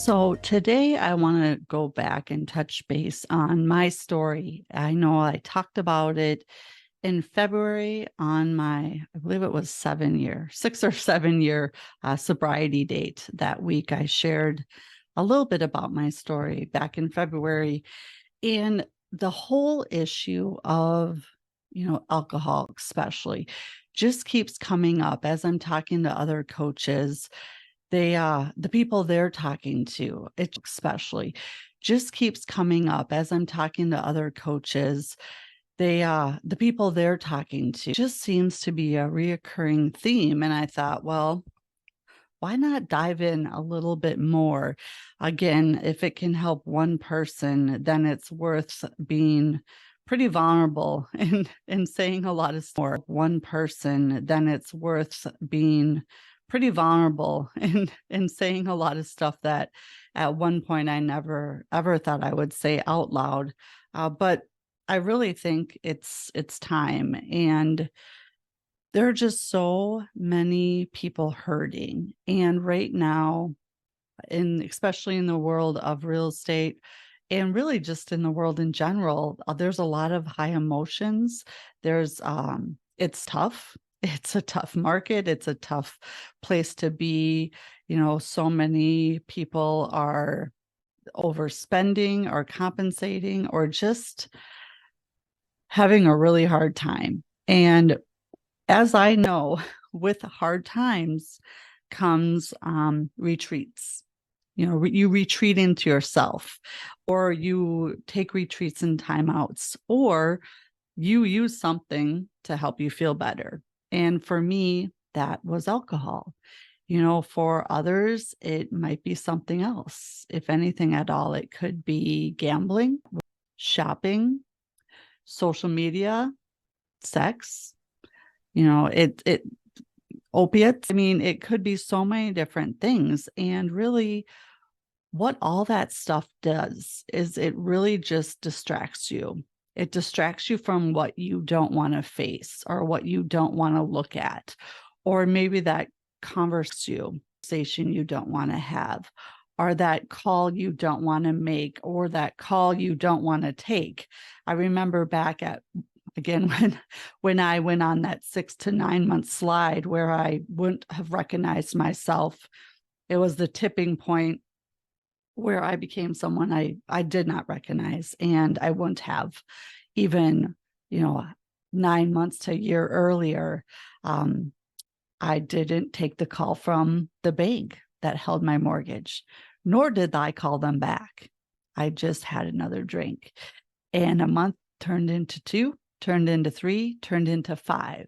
So today I want to go back and touch base on my story. I know I talked about it in February on I believe it was 6 or 7 year sobriety date. That week I shared a little bit about my story back in February, and the whole issue of, alcohol especially just keeps coming up as I'm talking to other coaches. The people they're talking to, it especially just keeps coming up as I'm talking to other coaches. The people they're talking to just seems to be a reoccurring theme. And I thought, well, why not dive in a little bit more? Again, if it can help one person, then it's worth being pretty vulnerable and saying a lot of more. One person, then it's worth being pretty vulnerable and saying a lot of stuff that at one point I never ever thought I would say out loud. But I really think it's time, and there are just so many people hurting. And right now, especially in the world of real estate and really just in the world in general, there's a lot of high emotions. It's tough. It's a tough market. It's a tough place to be. So many people are overspending or compensating or just having a really hard time. And as I know, with hard times comes retreats. You retreat into yourself, or you take retreats and timeouts, or you use something to help you feel better. And for me, that was alcohol. For others, it might be something else. If anything at all, it could be gambling, shopping, social media, sex, it opiates. I mean, it could be so many different things. And really, what all that stuff does is it really just distracts you. It distracts you from what you don't want to face or what you don't want to look at, or maybe that conversation you don't want to have, or that call you don't want to make, or that call you don't want to take. I remember back at again when I went on that 6 to 9 month slide where I wouldn't have recognized myself. It was the tipping point where I became someone I did not recognize, and I wouldn't have even, 9 months to a year earlier. I didn't take the call from the bank that held my mortgage, nor did I call them back. I just had another drink, and a month turned into 2, turned into 3, turned into 5.